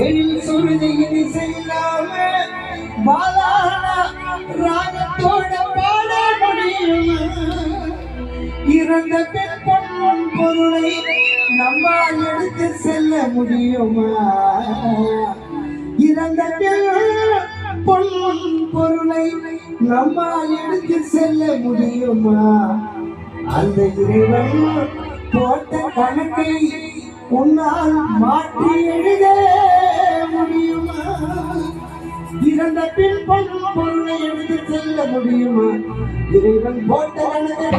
எழில் சுருதியில் செல்லாம பாலான ராகத்தோட பாட முடியுமா? இறந்த பெண் பொருளை நம்மால் எடுத்து செல்ல முடியுமா? இறந்த பொருளை நம்மால் எடுத்து செல்ல முடியுமா? அந்த இறைவன் போட்ட கணக்கை உன்னால் மாற்றி எழுத முடியுமா? இறந்த பின் பொருளை எடுத்து செல்ல முடியுமா? இறைவன் போட்ட கணக்கை